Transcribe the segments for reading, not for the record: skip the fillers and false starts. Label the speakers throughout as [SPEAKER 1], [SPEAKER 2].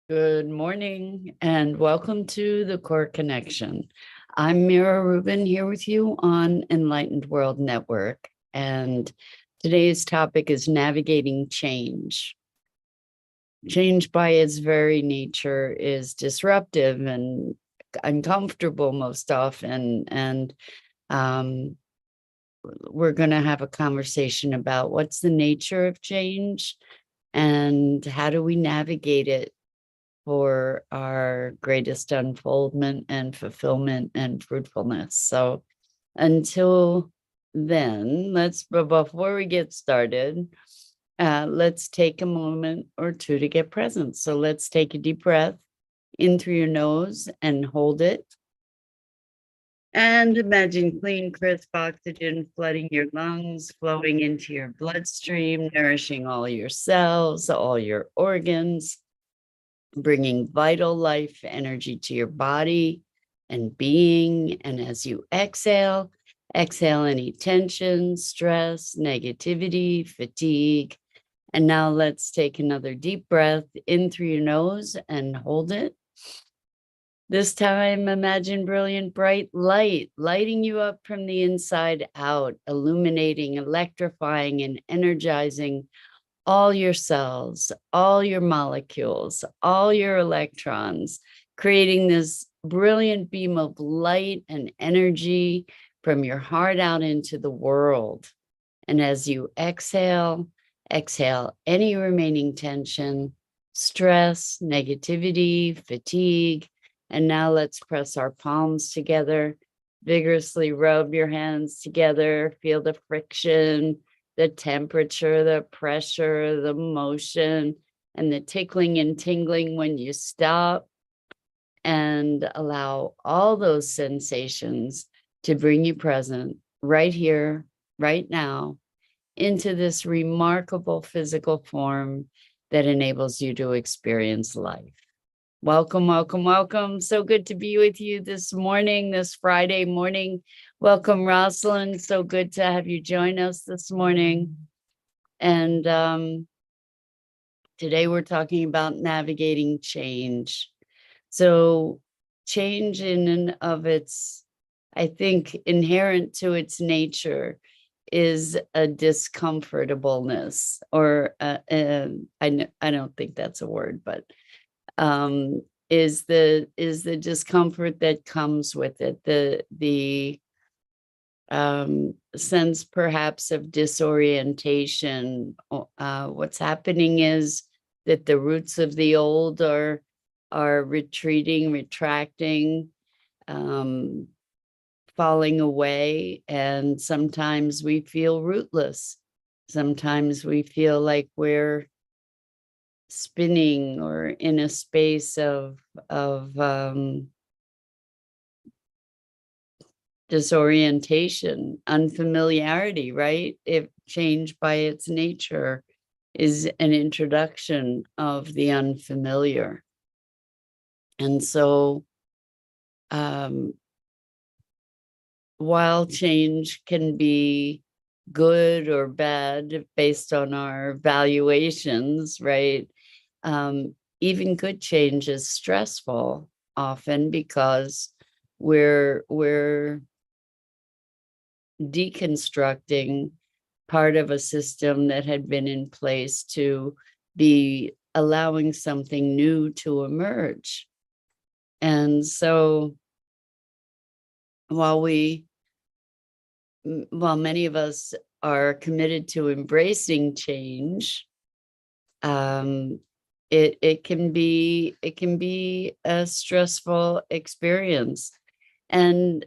[SPEAKER 1] Good morning and welcome to the Core Connection. I'm Mira Rubin here with you on Enlightened World Network. And today's topic is navigating change. Change by its very nature is disruptive and uncomfortable most often. And um, we're going to have a conversation about what's the nature of change and how do we navigate it for our greatest unfoldment and fulfillment and fruitfulness. So until then, before we get started, let's take a moment or two to get present. So let's take a deep breath in through your nose and hold it. And imagine clean, crisp oxygen flooding your lungs, flowing into your bloodstream, nourishing all your cells, all your organs, bringing vital life energy to your body and being. And as you exhale, exhale any tension, stress, negativity, fatigue. And now let's take another deep breath in through your nose and hold it. This time, imagine brilliant, bright light lighting you up from the inside out, illuminating, electrifying, and energizing all your cells, all your molecules, all your electrons, creating this brilliant beam of light and energy from your heart out into the world. And as you exhale, exhale any remaining tension, stress, negativity, fatigue. And now let's press our palms together, vigorously rub your hands together, feel the friction, the temperature, the pressure, the motion, and the tickling and tingling when you stop, and allow all those sensations to bring you present right here, right now, into this remarkable physical form that enables you to experience life. Welcome, welcome, welcome. So good to be with you this morning, this Friday morning. Welcome, Rosalind. So good to have you join us this morning. And today we're talking about navigating change. So change in and of its, I think, inherent to its nature is a discomfortableness, or I don't think that's a word, but is the discomfort that comes with it, the sense perhaps of disorientation. What's happening is that the roots of the old are retreating, retracting, um, falling away, and sometimes we feel rootless. Sometimes we feel like we're spinning or in a space of disorientation, unfamiliarity, right? If change by its nature is an introduction of the unfamiliar. And so while change can be good or bad based on our valuations, right? Even good change is stressful often because we're deconstructing part of a system that had been in place to be allowing something new to emerge. And so while many of us are committed to embracing change, it can be a stressful experience. And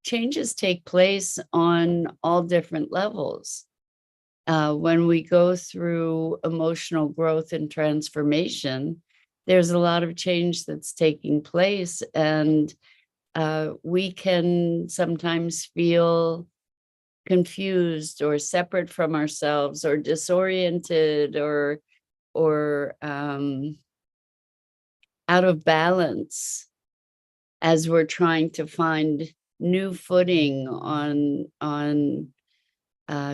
[SPEAKER 1] changes take place on all different levels. When we go through emotional growth and transformation, there's a lot of change that's taking place, and we can sometimes feel confused or separate from ourselves or disoriented or out of balance as we're trying to find new footing on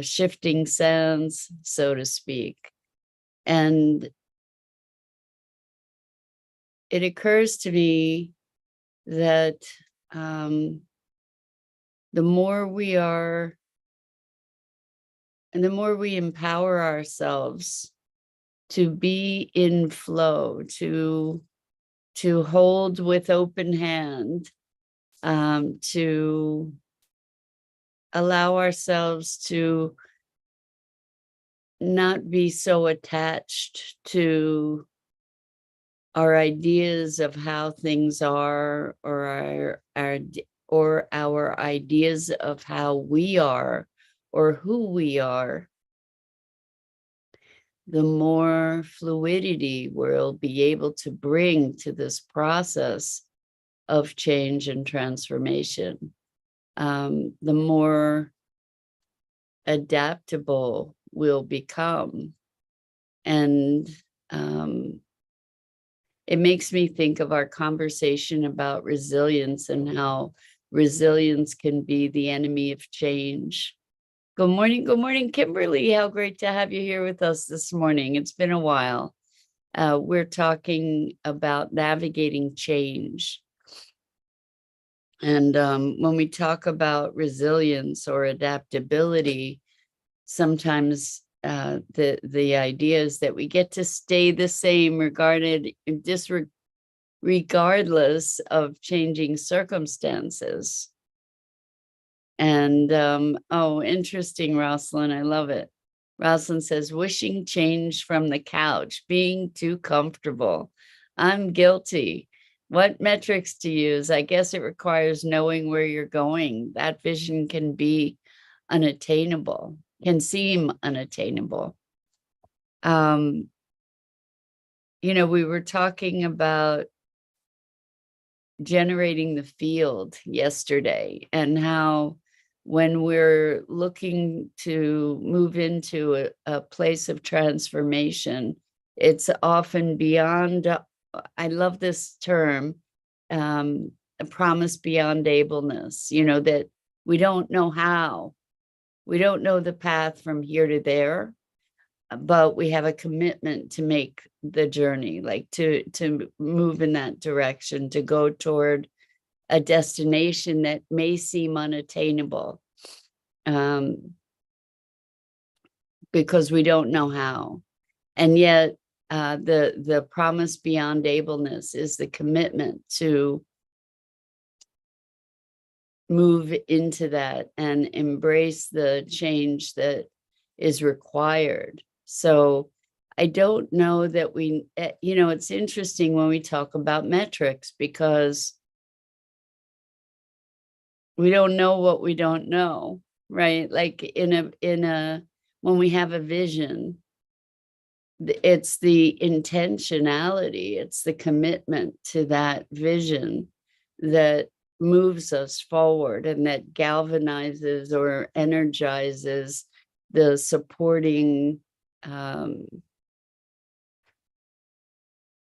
[SPEAKER 1] shifting sands, so to speak. And it occurs to me that the more we are, and the more we empower ourselves to be in flow, to hold with open hand, to allow ourselves to not be so attached to our ideas of how things are, or our ideas of how we are or who we are, the more fluidity we'll be able to bring to this process of change and transformation. The more adaptable we'll become. And it makes me think of our conversation about resilience and how resilience can be the enemy of change. Good morning, Kimberly. How great to have you here with us this morning. It's been a while. We're talking about navigating change. And when we talk about resilience or adaptability, sometimes the idea is that we get to stay the same regardless of changing circumstances. And oh, interesting, Rosalind. I love it. Rosalind says, wishing change from the couch, being too comfortable. I'm guilty. What metrics to use? I guess it requires knowing where you're going. That vision can be unattainable, can seem unattainable. You know, we were talking about generating the field yesterday, and how when we're looking to move into a place of transformation, it's often beyond, I love this term, a promise beyond ableness, you know, that we don't know how, we don't know the path from here to there, but we have a commitment to make the journey, like to move in that direction, to go toward a destination that may seem unattainable, because we don't know how. And yet the promise beyond ableness is the commitment to move into that and embrace the change that is required. So I don't know that we, you know, it's interesting when we talk about metrics, because we don't know what we don't know, right? Like when we have a vision, it's the intentionality, it's the commitment to that vision that moves us forward, and that galvanizes or energizes the supporting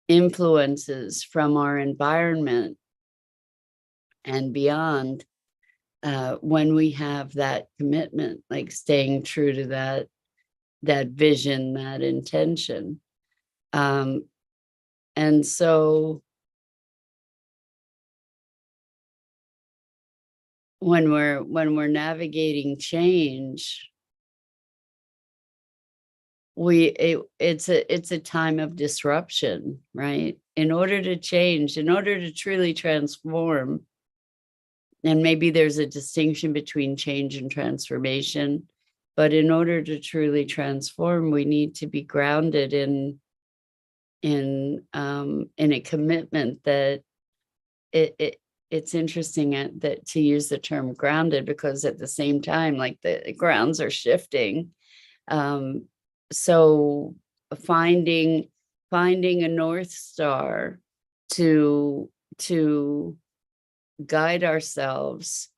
[SPEAKER 1] influences from our environment and beyond, when we have that commitment, like staying true to that vision, that intention. And so when we're navigating change, it's a time of disruption, right? In order to change, in order to truly transform, and maybe there's a distinction between change and transformation, but in order to truly transform, we need to be grounded in a commitment that it's interesting that to use the term grounded, because at the same time, like the grounds are shifting. So finding a North Star to guide ourselves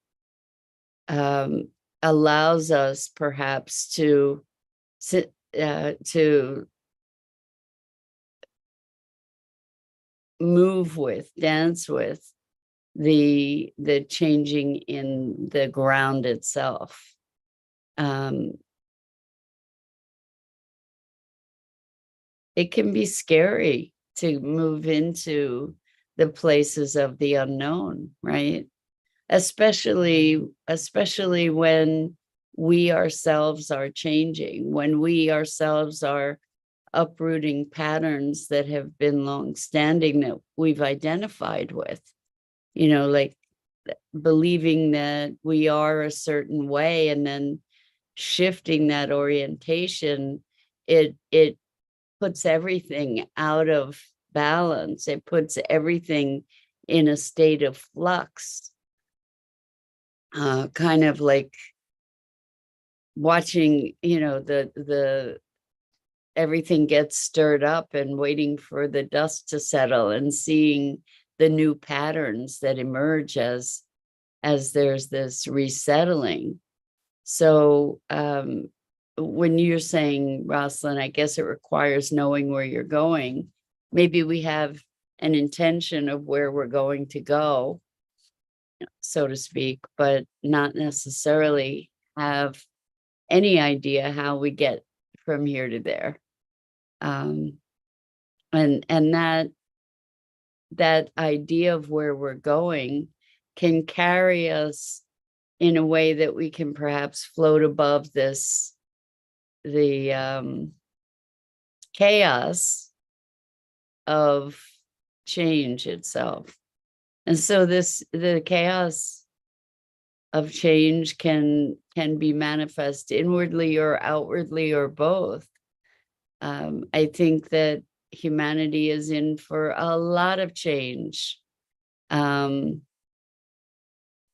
[SPEAKER 1] allows us perhaps to move with, dance with the changing in the ground itself. It can be scary to move into the places of the unknown, right? Especially when we ourselves are changing, when we ourselves are uprooting patterns that have been long-standing that we've identified with, like believing that we are a certain way and then shifting that orientation, it puts everything out of balance. It puts everything in a state of flux, kind of like watching, the everything gets stirred up and waiting for the dust to settle and seeing the new patterns that emerge as there's this resettling. So when you're saying, Rosalind, I guess it requires knowing where you're going. Maybe we have an intention of where we're going to go, so to speak, but not necessarily have any idea how we get from here to there. And that idea of where we're going can carry us in a way that we can perhaps float above the chaos of change itself. And so the chaos of change can be manifest inwardly or outwardly or both. I think that humanity is in for a lot of change.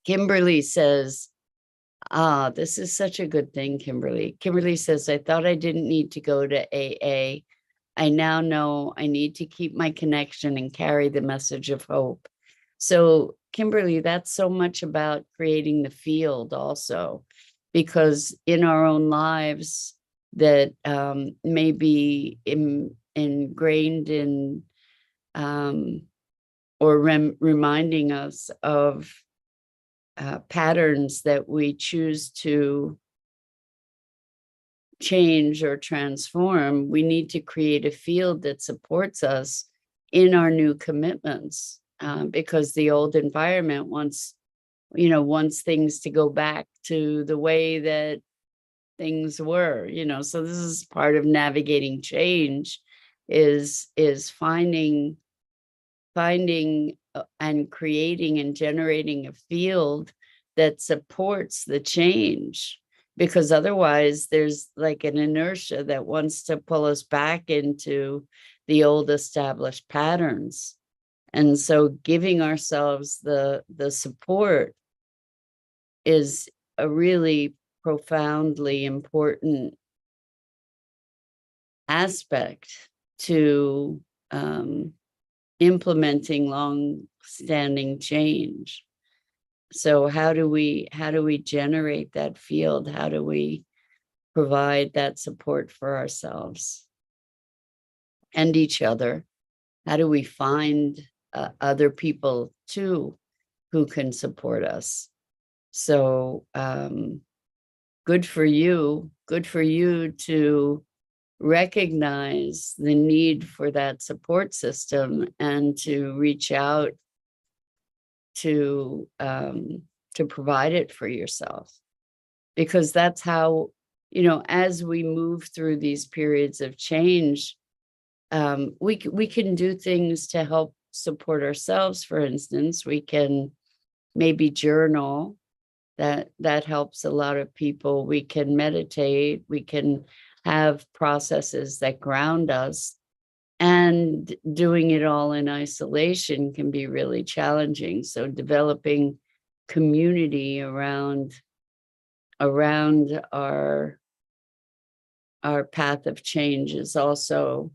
[SPEAKER 1] Kimberly says, this is such a good thing, Kimberly. Kimberly says, I thought I didn't need to go to AA. I now know I need to keep my connection and carry the message of hope. So, Kimberly, that's so much about creating the field also, because in our own lives that may be ingrained in or reminding us of patterns that we choose to change or transform, we need to create a field that supports us in our new commitments, because the old environment wants things to go back to the way that things were, so this is part of navigating change, is finding and creating and generating a field that supports the change, because otherwise there's like an inertia that wants to pull us back into the old established patterns. And so giving ourselves the support is a really profoundly important aspect to implementing long-standing change. So how do we generate that field? How do we provide that support for ourselves and each other? How do we find other people too who can support us? So good for you to recognize the need for that support system and to reach out to provide it for yourself, because that's how, as we move through these periods of change, we can do things to help support ourselves. For instance, we can maybe journal. That helps a lot of people. We can meditate. We can have processes that ground us, and doing it all in isolation can be really challenging. So developing community around our path of change is also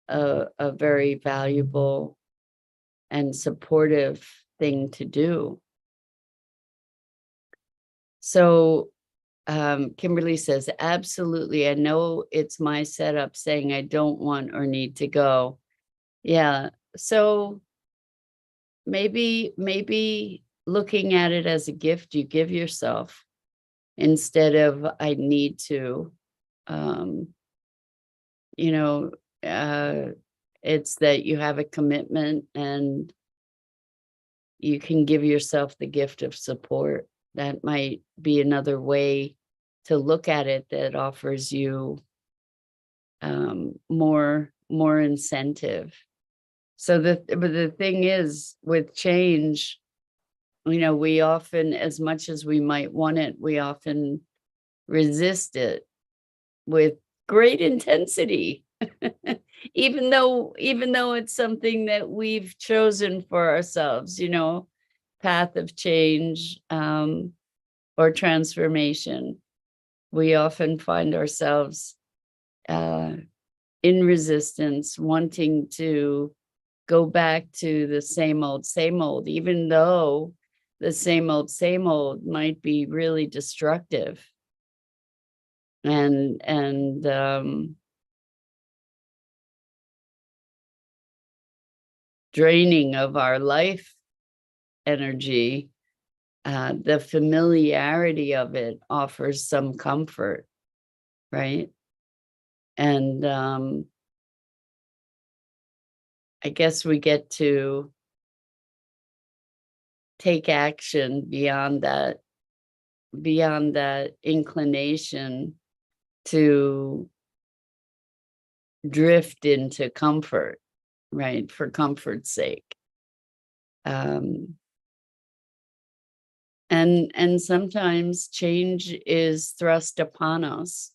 [SPEAKER 1] a very valuable and supportive thing to do. So Kimberly says, absolutely. I know it's my setup saying I don't want or need to go. Yeah. So maybe looking at it as a gift you give yourself instead of I need to, It's that you have a commitment and you can give yourself the gift of support. That might be another way to look at it that offers you more incentive. So but the thing is with change, we often, as much as we might want it, we often resist it with great intensity. even though it's something that we've chosen for ourselves, path of change, or transformation, we often find ourselves in resistance, wanting to go back to the same old, even though the same old might be really destructive and draining of our life energy. The familiarity of it offers some comfort, right? And I guess we get to take action beyond that inclination to drift into comfort, right? For comfort's sake. And sometimes change is thrust upon us.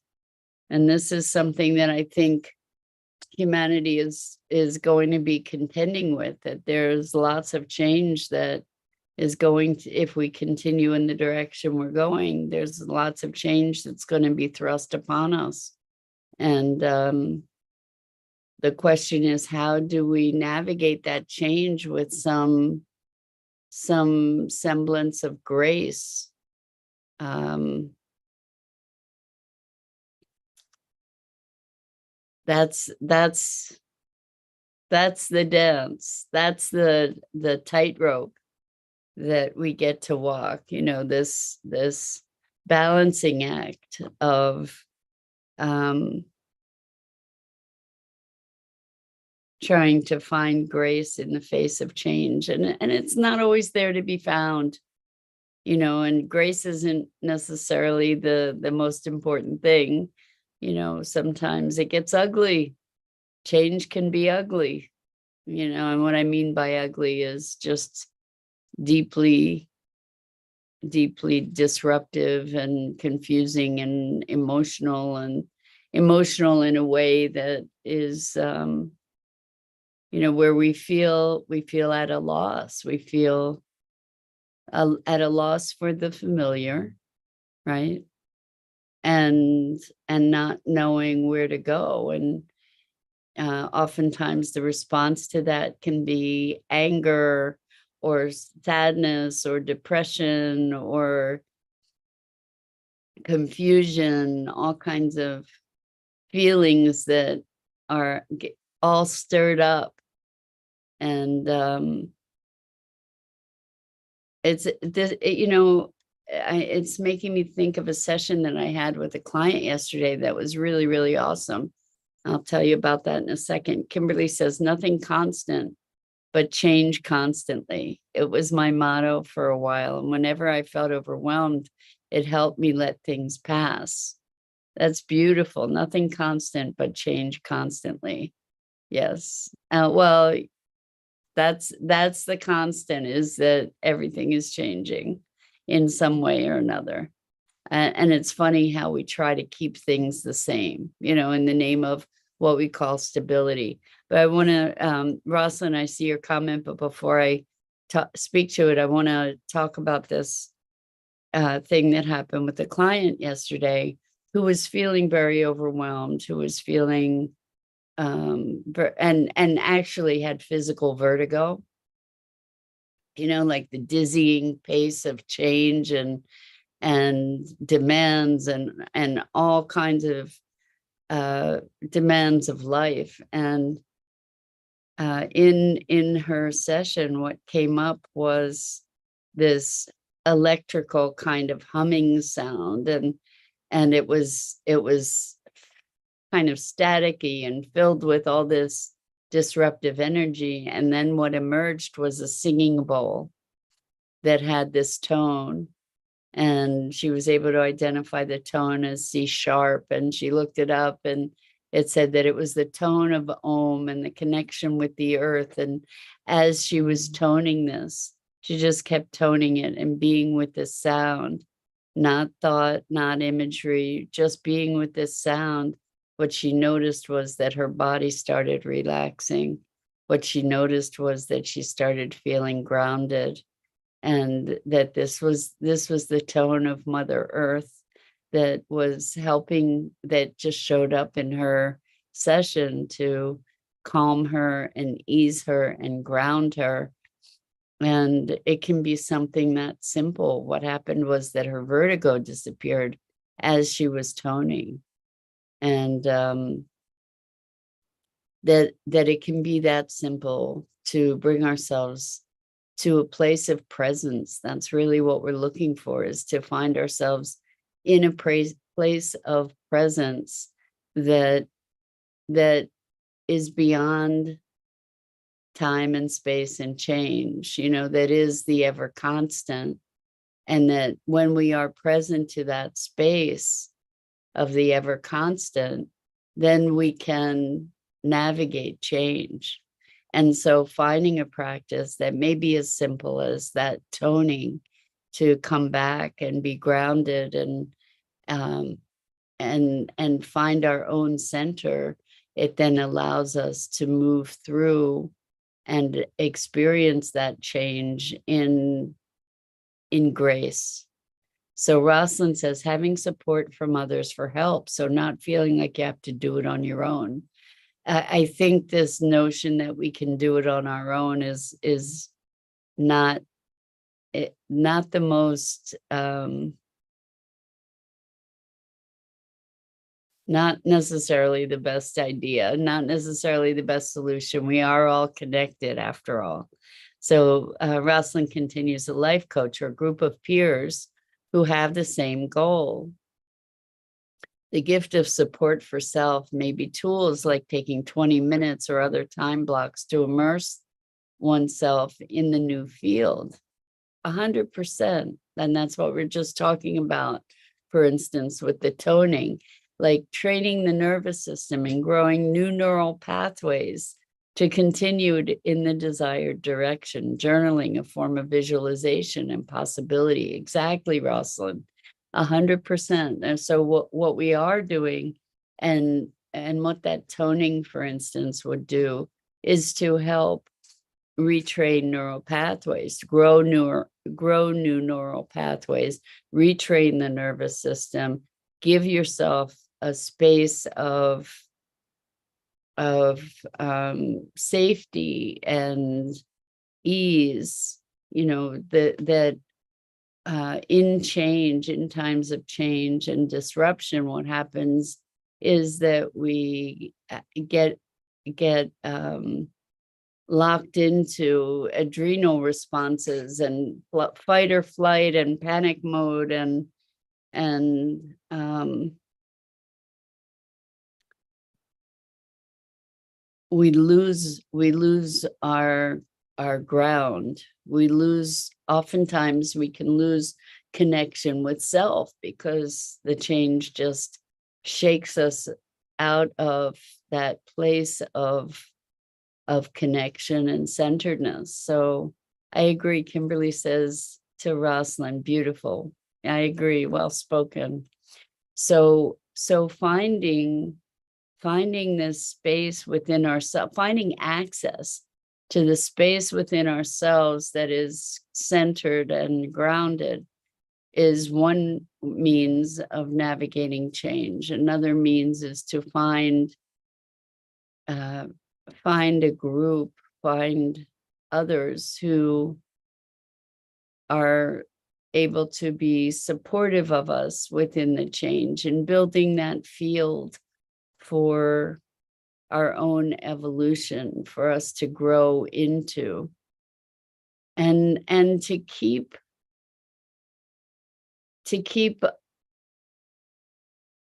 [SPEAKER 1] And this is something that I think humanity is going to be contending with, that there's lots of change that is going to, if we continue in the direction we're going, there's lots of change that's going to be thrust upon us. And the question is, how do we navigate that change with some semblance of grace? That's the dance. That's the tightrope that we get to walk, this balancing act of trying to find grace in the face of change. And it's not always there to be found, and grace isn't necessarily the most important thing. Sometimes it gets ugly. Change can be ugly, and what I mean by ugly is just deeply disruptive and confusing and emotional in a way that is, where we feel at a loss. We feel at a loss for the familiar, right? And not knowing where to go. And oftentimes the response to that can be anger or sadness or depression or confusion, all kinds of feelings that are all stirred up. And it's making me think of a session that I had with a client yesterday that was really, really awesome. I'll tell you about that in a second. Kimberly says, nothing constant, but change constantly. It was my motto for a while. And whenever I felt overwhelmed, it helped me let things pass. That's beautiful. Nothing constant, but change constantly. Yes. Well, that's the constant, is that everything is changing in some way or another. And it's funny how we try to keep things the same, in the name of what we call stability. But I want to, Rosalind, I see your comment, but before I speak to it, I want to talk about this thing that happened with a client yesterday who was feeling very overwhelmed, who was feeling, and actually had physical vertigo, like the dizzying pace of change and demands and all kinds of demands of life. And in her session, what came up was this electrical kind of humming sound, and it was kind of staticky and filled with all this disruptive energy. And then what emerged was a singing bowl that had this tone. And she was able to identify the tone as C sharp. And she looked it up, and it said that it was the tone of Om and the connection with the earth. And as she was toning this, she just kept toning it and being with the sound, not thought, not imagery, just being with this sound. What she noticed was that her body started relaxing. What she noticed was that she started feeling grounded, and that this was the tone of Mother Earth that was helping, that just showed up in her session to calm her and ease her and ground her. And it can be something that simple. What happened was that her vertigo disappeared as she was toning. And that it can be that simple to bring ourselves to a place of presence. That's really what we're looking for, is to find ourselves in a place of presence that is beyond time and space and change, that is the ever constant. And that when we are present to that space of the ever constant, then we can navigate change. And so finding a practice that may be as simple as that toning to come back and be grounded and find our own center, it then allows us to move through and experience that change in grace. So Rosalind says, having support from others for help, so not feeling like you have to do it on your own. I think this notion that we can do it on our own is not the most, not necessarily the best idea, not necessarily the best solution. We are all connected after all. So Rosalind continues, a life coach or a group of peers who have the same goal. The gift of support for self may be tools like taking 20 minutes or other time blocks to immerse oneself in the new field. 100%. And that's what we're just talking about, for instance, with the toning, like training the nervous system and growing new neural pathways to continue in the desired direction. Journaling, a form of visualization and possibility. Exactly, Rosalind. 100%. And so what we are doing, and what that toning, for instance, would do, is to help retrain neural pathways, grow new neural pathways, retrain the nervous system, give yourself a space of safety and ease, that in change, in times of change and disruption, what happens is that we get locked into adrenal responses and fight or flight and panic mode, and we lose our ground. Oftentimes we can lose connection with self because the change just shakes us out of that place of connection and centeredness. So I agree. Kimberly says to Rosalind, beautiful. I agree. Well spoken. So finding this space within ourselves, finding access to the space within ourselves that is centered and grounded, is one means of navigating change. Another means is to find a group, find others who are able to be supportive of us within the change and building that field for our own evolution, for us to grow into, and to keep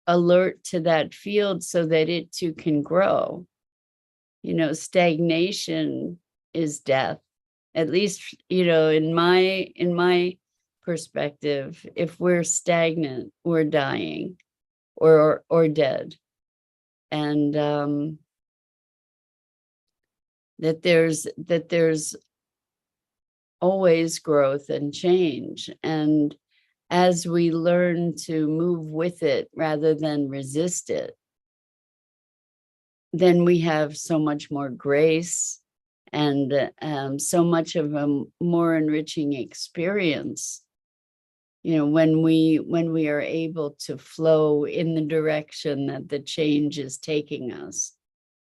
[SPEAKER 1] alert to that field so that it too can grow. Stagnation is death. At least, in my perspective, if we're stagnant, we're dying or dead. And that there's always growth and change. And as we learn to move with it rather than resist it, then we have so much more grace and so much of a more enriching experience. When we are able to flow in the direction that the change is taking us.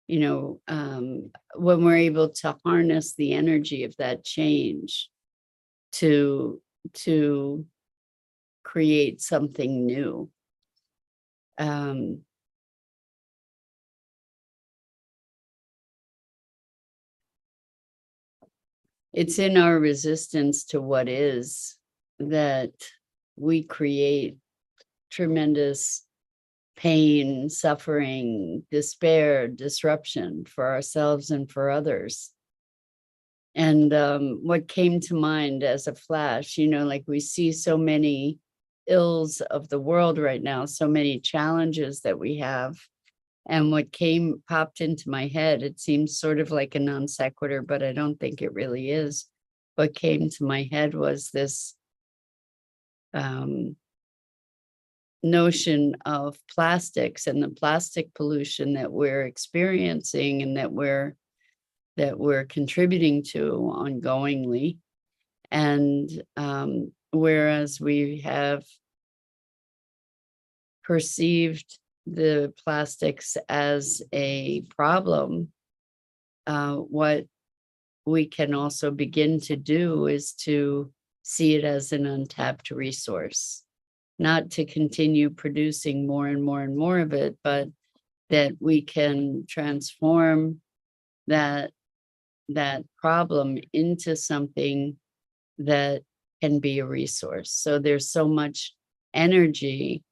[SPEAKER 1] When we're able to harness the energy of that change to create something new. It's in our resistance to what is that we create tremendous pain, suffering, despair, disruption for ourselves and for others. And what came to mind as a flash, like we see so many ills of the world right now, so many challenges that we have. And what popped into my head, it seems sort of like a non sequitur, but I don't think it really is. What came to my head was this notion of plastics and the plastic pollution that we're experiencing and that we're contributing to ongoingly. And whereas we have perceived the plastics as a problem, what we can also begin to do is to see it as an untapped resource, not to continue producing more and more and more of it, but that we can transform that problem into something that can be a resource. So there's so much energy,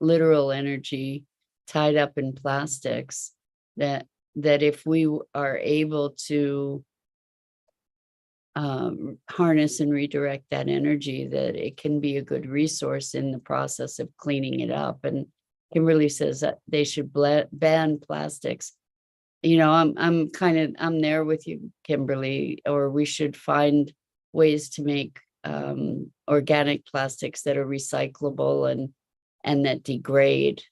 [SPEAKER 1] literal energy tied up in plastics that if we are able to harness and redirect that energy, that it can be a good resource in the process of cleaning it up. And Kimberly says that they should ban plastics. I'm there with you, Kimberly, or we should find ways to make organic plastics that are recyclable and that degrade,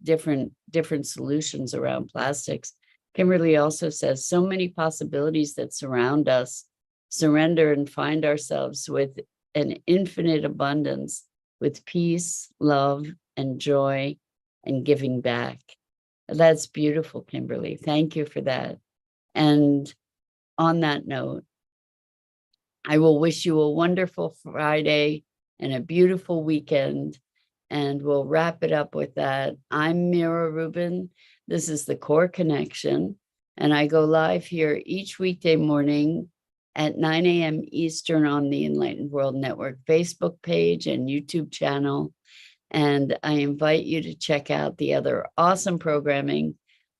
[SPEAKER 1] different solutions around plastics. Kimberly also says so many possibilities that surround us. Surrender and find ourselves with an infinite abundance, with peace, love, and joy, and giving back. That's beautiful, Kimberly. Thank you for that. And on that note, I will wish you a wonderful Friday and a beautiful weekend. And we'll wrap it up with that. I'm Mira Rubin. This is the Core Connection. And I go live here each weekday morning at 9 a.m. Eastern on the Enlightened World Network Facebook page and YouTube channel. And I invite you to check out the other awesome programming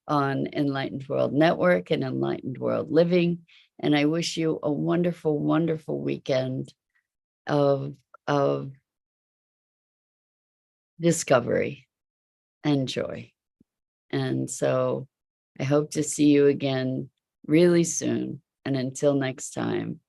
[SPEAKER 1] on Enlightened World Network and Enlightened World Living. And I wish you a wonderful, wonderful weekend of discovery and joy. And so I hope to see you again really soon. And until next time,